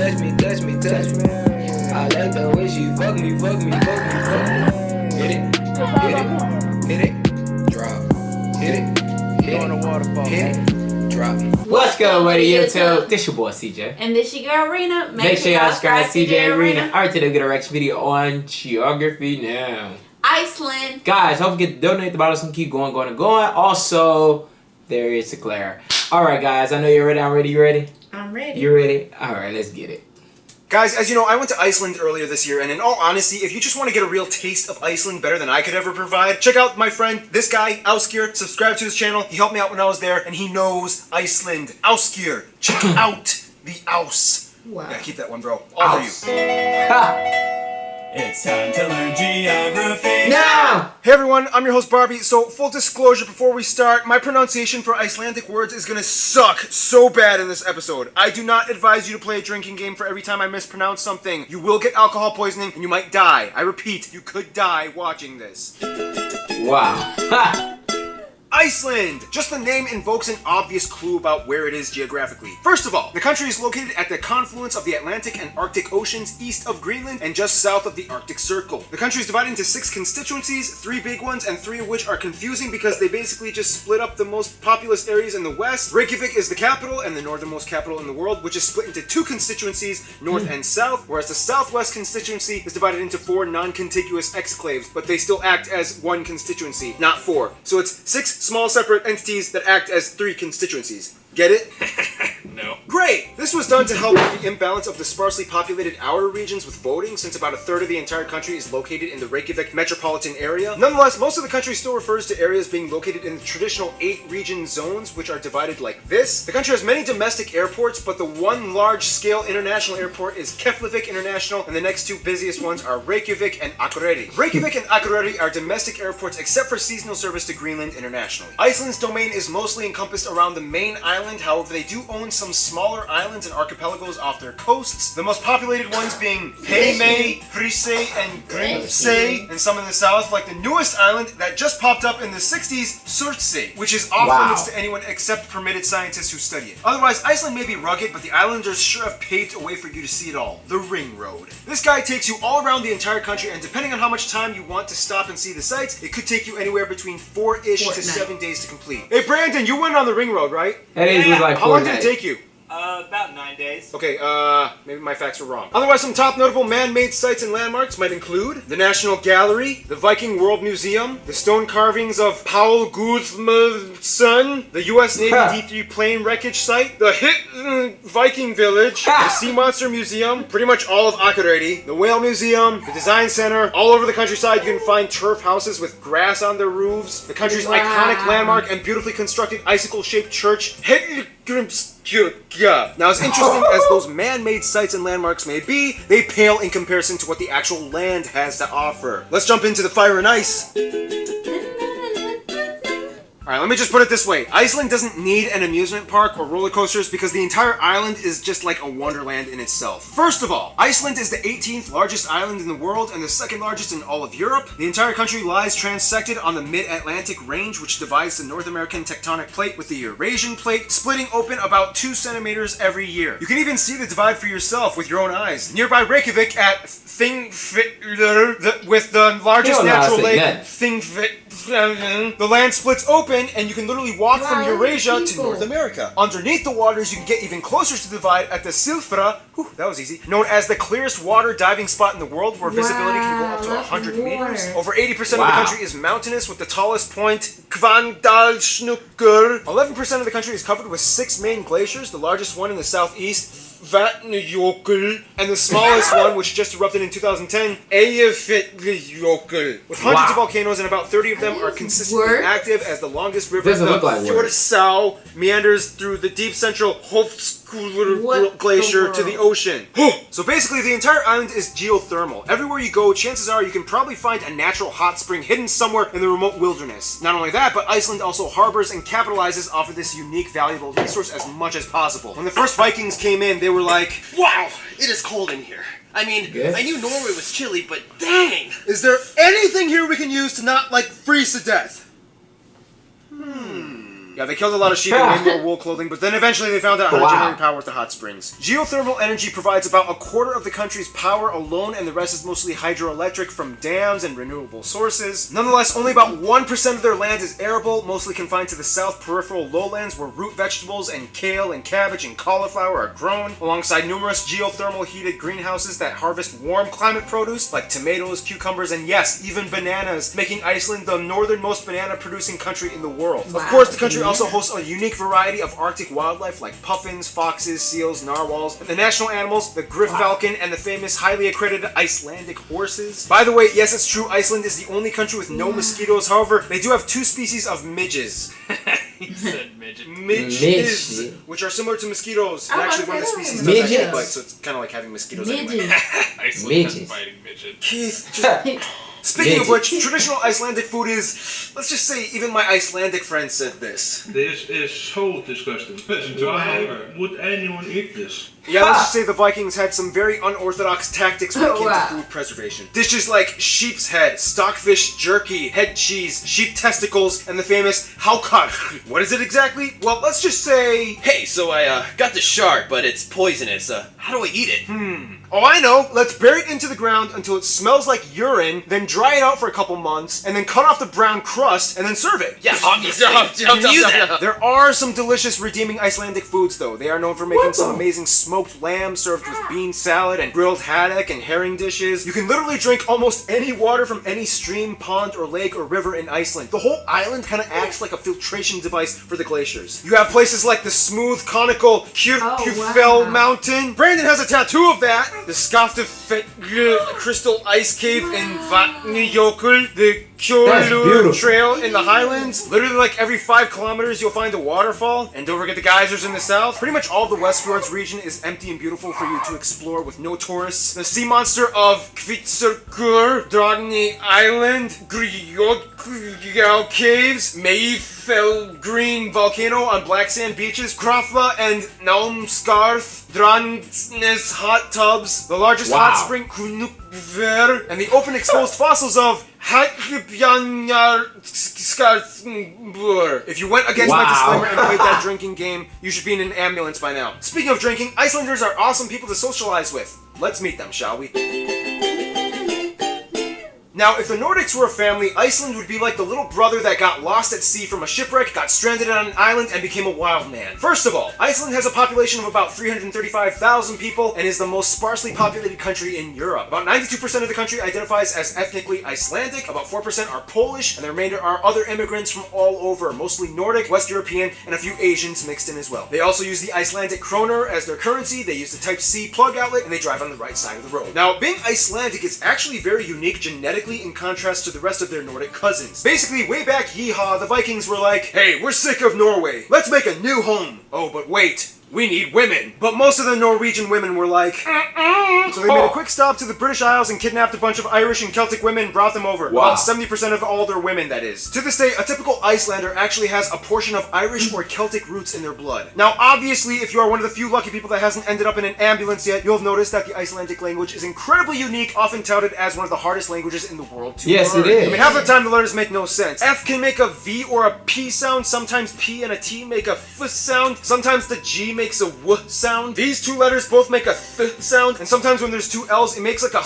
touch me, touch me, touch me. I like the way she fuck me, fuck me, fuck me, fuck me. Hit it, hit it, hit it, drop. Hit it, hit it, hit it, drop. What's good with YouTube? This your boy CJ. And this your girl RINA. Make sure y'all subscribe CJ and RINA. Alright, today we're gonna react to a video on geography now. Iceland. Guys, don't forget to donate the bottle, keep going. Also, there is a Claire. Alright guys, I know you're ready. I'm ready. You ready? I'm ready. You ready? Alright, let's get it. Guys, as you know, I went to Iceland earlier this year, and in all honesty, if you just want to get a real taste of Iceland better than I could ever provide, check out my friend, this guy, Ásgeir. Subscribe to his channel. He helped me out when I was there, and he knows Iceland. Ásgeir, check out the Ás. Wow. Yeah, keep that one, bro. All for you. It's time to learn geography Now! Hey everyone, I'm your host Barbie. So, full disclosure before we start, my pronunciation for Icelandic words is gonna suck so bad in this episode. I do not advise you to play a drinking game for every time I mispronounce something. You will get alcohol poisoning and you might die. I repeat, you could die watching this. Wow. Iceland! Just the name invokes an obvious clue about where it is geographically. First of all, the country is located at the confluence of the Atlantic and Arctic Oceans east of Greenland and just south of the Arctic Circle. The country is divided into 6 constituencies, 3 big ones, and 3 of which are confusing because they basically just split up the most populous areas in the west. Reykjavik is the capital and the northernmost capital in the world, which is split into 2 constituencies, north and south, whereas the southwest constituency is divided into 4 non-contiguous exclaves, but they still act as 1 constituency, not 4. So it's 6 small separate entities that act as 3 constituencies. Get it? No. Great! This was done to help with the imbalance of the sparsely populated outer regions with voting, since about a third of the entire country is located in the Reykjavik metropolitan area. Nonetheless, most of the country still refers to areas being located in the traditional 8 region zones, which are divided like this. The country has many domestic airports, but the one large-scale international airport is Keflavik International, and the next 2 busiest ones are Reykjavik and Akureyri. Reykjavik and Akureyri are domestic airports except for seasonal service to Greenland internationally. Iceland's domain is mostly encompassed around the main island. However, they do own some smaller islands and archipelagos off their coasts, the most populated ones being Heimaey, Hrísey, and Grímsey, and some in the south, like the newest island that just popped up in the 60s, Surtsey, which is off limits to anyone except permitted scientists who study it. Otherwise, Iceland may be rugged, but the islanders sure have paved a way for you to see it all. The Ring Road. This guide takes you all around the entire country, and depending on how much time you want to stop and see the sights, it could take you anywhere between 4-ish to 7 days to complete. Hey Brandon, you went on the Ring Road, right? It was like How long did it take you? About 9 days. Okay, maybe my facts were wrong. Otherwise, some top notable man-made sites and landmarks might include the National Gallery, the Viking World Museum, the stone carvings of Paul Guðmundsson, the U.S. Navy D3 plane wreckage site, the Viking Village, the Sea Monster Museum, pretty much all of Akureyri, the Whale Museum, the Design Center. All over the countryside, you can find turf houses with grass on their roofs, the country's iconic landmark and beautifully constructed icicle-shaped church, Now, as interesting as those man-made sites and landmarks may be, they pale in comparison to what the actual land has to offer. Let's jump into the fire and ice. Alright, let me just put it this way. Iceland doesn't need an amusement park or roller coasters because the entire island is just like a wonderland in itself. First of all, Iceland is the 18th largest island in the world and the 2nd largest in all of Europe. The entire country lies transected on the mid-Atlantic range, which divides the North American tectonic plate with the Eurasian plate, splitting open about 2 centimeters every year. You can even see the divide for yourself with your own eyes. Nearby Reykjavik at Thingvellir, with the largest natural lake, Thingvellir, the land splits open and you can literally walk from Eurasia to North America. Underneath the waters, you can get even closer to the divide at the Silfra, that was easy, known as the clearest water diving spot in the world, where visibility can go up to 100 meters. Over 80% of the country is mountainous, with the tallest point, Hvannadalshnúkur. 11% of the country is covered with 6 main glaciers, the largest one in the southeast, Vatnajökull, and the smallest one, which just erupted in 2010, Eyjafjallajökull. With hundreds of volcanoes and about 30 of them are consistently active, as the longest river, the Kjolur meanders through the deep central Hofsjökull glacier to the ocean. So basically, the entire island is geothermal. Everywhere you go, chances are you can probably find a natural hot spring hidden somewhere in the remote wilderness. Not only that, but Iceland also harbors and capitalizes off of this unique, valuable resource as much as possible. When the first Vikings came in, they were like, wow, it is cold in here. I mean, I knew Norway was chilly, but dang! Is there anything here we can use to not, like, freeze to death? Yeah, they killed a lot of sheep and made more wool clothing, but then eventually they found out how to generate power with the hot springs. Geothermal energy provides about a quarter of the country's power alone, and the rest is mostly hydroelectric from dams and renewable sources. Nonetheless, only about 1% of their land is arable, mostly confined to the south peripheral lowlands where root vegetables and kale and cabbage and cauliflower are grown, alongside numerous geothermal heated greenhouses that harvest warm climate produce like tomatoes, cucumbers, and yes, even bananas, making Iceland the northernmost banana producing country in the world. Of course, the country also hosts a unique variety of Arctic wildlife like puffins, foxes, seals, narwhals, and the national animals, the griff falcon, and the famous highly accredited Icelandic horses. By the way, yes, it's true, Iceland is the only country with no mosquitoes. However, they do have 2 species of midges. He said midget. Midges, which are similar to mosquitoes, and actually one of the species does actually bite, so it's kind of like having mosquitoes anyway. Iceland has fighting midget. Keith, speaking of which, traditional Icelandic food is, let's just say, even my Icelandic friend said this. This is so disgusting. Why would anyone eat this? Yeah, let's just say the Vikings had some very unorthodox tactics when it came to food preservation. Dishes like sheep's head, stockfish jerky, head cheese, sheep testicles, and the famous haukar. What is it exactly? Well, let's just say... Hey, so I got the shark, but it's poisonous. How do I eat it? Oh, I know. Let's bury it into the ground until it smells like urine, then dry it out for a couple months, and then cut off the brown crust, and then serve it. Yeah, obviously. I knew that. There are some delicious redeeming Icelandic foods, though. They are known for making some amazing smoked lamb served with bean salad and grilled haddock and herring dishes. You can literally drink almost any water from any stream, pond, or lake or river in Iceland. The whole island kind of acts like a filtration device for the glaciers. You have places like the smooth, conical Kirkjufell Mountain. Brandon has a tattoo of that. The Skaftafell Crystal Ice Cave in Vatnajökull. The Kjolur Trail in the Highlands. Literally like every 5 kilometers you'll find a waterfall. And don't forget the geysers in the south. Pretty much all of the Westfjords region is empty and beautiful for you to explore with no tourists. The sea monster of Kvitsarkur, Drodni Island, Grjótgjá Caves, Mayfell Green Volcano on black sand beaches, Krafla and Naumskarth, Drangsnes hot tubs, the largest hot spring Knúpver, and the open exposed fossils of If you went against my disclaimer and played that drinking game, you should be in an ambulance by now. Speaking of drinking, Icelanders are awesome people to socialize with. Let's meet them, shall we? Now, if the Nordics were a family, Iceland would be like the little brother that got lost at sea from a shipwreck, got stranded on an island, and became a wild man. First of all, Iceland has a population of about 335,000 people and is the most sparsely populated country in Europe. About 92% of the country identifies as ethnically Icelandic, about 4% are Polish, and the remainder are other immigrants from all over, mostly Nordic, West European, and a few Asians mixed in as well. They also use the Icelandic kroner as their currency, they use the Type C plug outlet, and they drive on the right side of the road. Now, being Icelandic is actually very unique genetically in contrast to the rest of their Nordic cousins. Basically, way back yeehaw, the Vikings were like, hey, we're sick of Norway. Let's make a new home. Oh, but wait. We need women. But most of the Norwegian women were like, So they made a quick stop to the British Isles and kidnapped a bunch of Irish and Celtic women and brought them over. About 70% of all their women, that is. To this day, a typical Icelander actually has a portion of Irish or Celtic roots in their blood. Now, obviously, if you are one of the few lucky people that hasn't ended up in an ambulance yet, you'll have noticed that the Icelandic language is incredibly unique, often touted as one of the hardest languages in the world to learn. Yes, it is. I mean, half the time the letters make no sense. F can make a V or a P sound, sometimes P and a T make a F sound, sometimes the G makes a W sound. These 2 letters both make a Th sound, and sometimes when there's 2 L's, it makes like a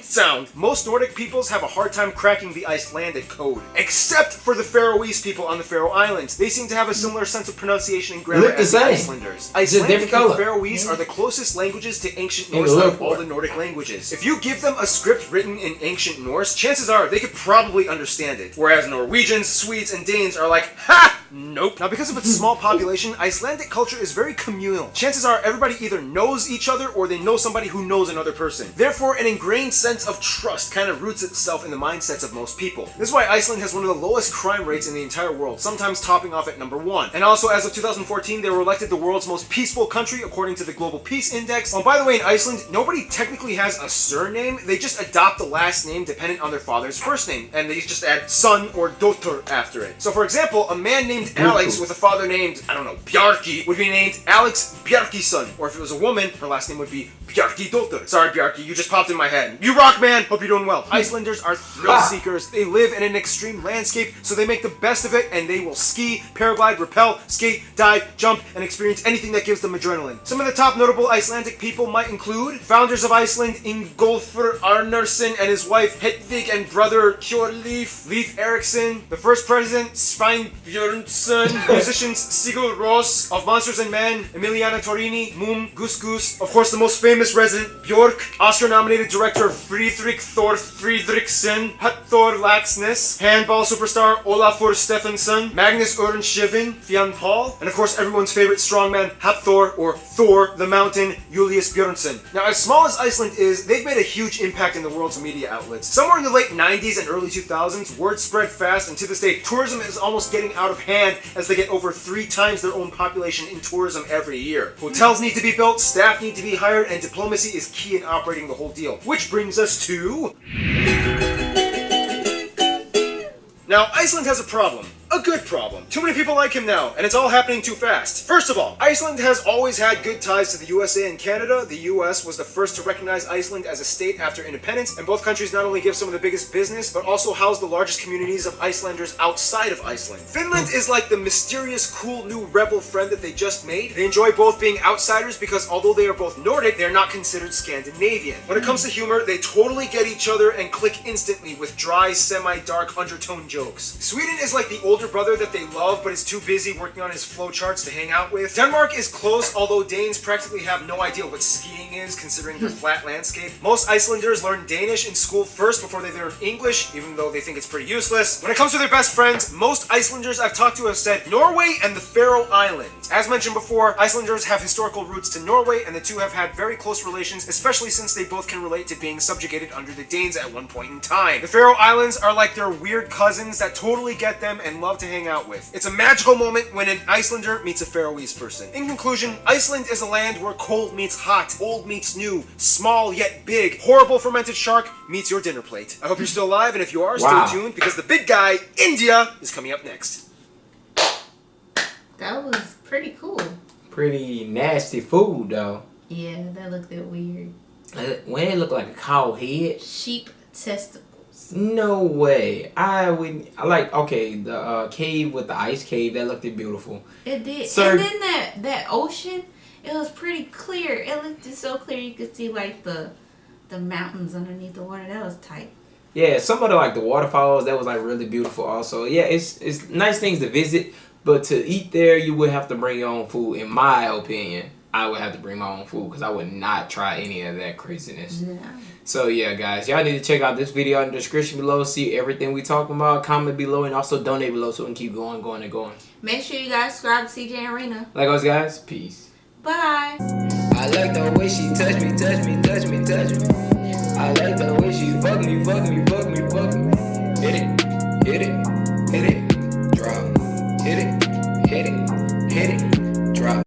sound. Most Nordic peoples have a hard time cracking the Icelandic code, except for the Faroese people on the Faroe Islands. They seem to have a similar sense of pronunciation and grammar as the Icelanders. Icelandic and Faroese are the closest languages to ancient Norse out of all the Nordic languages. If you give them a script written in ancient Norse, chances are they could probably understand it. Whereas Norwegians, Swedes, and Danes are like, ha! Nope. Now, because of its small population, Icelandic culture is very communal. Chances are everybody either knows each other or they know somebody who knows another person. Therefore, an ingrained sense of trust kind of roots itself in the mindsets of most people. This is why Iceland has one of the lowest crime rates in the entire world, sometimes topping off at number 1. And also, as of 2014, they were elected the world's most peaceful country according to the Global Peace Index. Oh, by the way, in Iceland, nobody technically has a surname. They just adopt the last name dependent on their father's first name, and they just add son or dóttir after it. So, for example, a man named Alex with a father named, I don't know, Bjarki would be named Saint Alex Bjarkison, or if it was a woman, her last name would be Bjarkidóttir. Sorry, Bjarki, you just popped in my head. You rock, man! Hope you're doing well. Icelanders are thrill seekers. They live in an extreme landscape, so they make the best of it, and they will ski, paraglide, rappel, skate, dive, jump, and experience anything that gives them adrenaline. Some of the top notable Icelandic people might include founders of Iceland, Ingólfur Arnarsson and his wife Hedvig and brother Kjolur Eriksson, the first president Svein Björnsson, musicians Sigur Rós of Monsters and Men, Emiliana Torrini, Mum Gus Gus, of course the most famous resident Björk, Oscar-nominated director Friðrik Thor Friðriksson, Hallþór Laxness, handball superstar Olafur Stefansson, Magnus Örnskjöld, Fionn Paul, and of course everyone's favorite strongman Hallþór or Thor the Mountain, Julius Björnsson. Now, as small as Iceland is, they've made a huge impact in the world's media outlets. Somewhere in the late 90s and early 2000s, word spread fast, and to this day, tourism is almost getting out of hand as they get over 3 times their own population in tourism every year. Hotels need to be built, staff need to be hired, and diplomacy is key in operating the whole deal. Which brings us to... Now, Iceland has a problem. A good problem. Too many people like him now, and it's all happening too fast. First of all, Iceland has always had good ties to the USA and Canada. The US was the first to recognize Iceland as a state after independence, and both countries not only give some of the biggest business, but also house the largest communities of Icelanders outside of Iceland. Finland is like the mysterious, cool new rebel friend that they just made. They enjoy both being outsiders because although they are both Nordic, they are not considered Scandinavian. When it comes to humor, they totally get each other and click instantly with dry, semi-dark undertone jokes. Sweden is like the older brother that they love but is too busy working on his flowcharts to hang out with. Denmark is close, although Danes practically have no idea what skiing is considering their flat landscape. Most Icelanders learn Danish in school first before they learn English, even though they think it's pretty useless. When it comes to their best friends, most Icelanders I've talked to have said Norway and the Faroe Islands. As mentioned before, Icelanders have historical roots to Norway, and the two have had very close relations, especially since they both can relate to being subjugated under the Danes at one point in time. The Faroe Islands are like their weird cousins that totally get them and love to hang out with. It's a magical moment when an Icelander meets a Faroese person. In conclusion, Iceland is a land where cold meets hot, old meets new, small yet big, horrible fermented shark meets your dinner plate. I hope you're still alive, and if you are, stay tuned, because the big guy, India, is coming up next. That was pretty cool. Pretty nasty food, though. Yeah, that looked weird. When it looked like a cow head. Sheep testicles. No way. Okay, the cave with the ice cave, that looked beautiful. It did. Sir, and then that ocean, it was pretty clear. It looked so clear you could see like the mountains underneath the water. That was tight. Yeah, some of the waterfalls, that was like really beautiful also. Yeah, it's nice things to visit, but to eat there you would have to bring your own food. In my opinion, I would have to bring my own food because I would not try any of that craziness. No. So yeah, guys, y'all need to check out this video in the description below, see everything we talking about, comment below, and also donate below so we can keep going. Make sure you guys subscribe to CJ and RINA. Like us, guys. Peace. Bye. I like the way she touch me. I like the way she fuck me. Hit it, drop. Hit it, drop.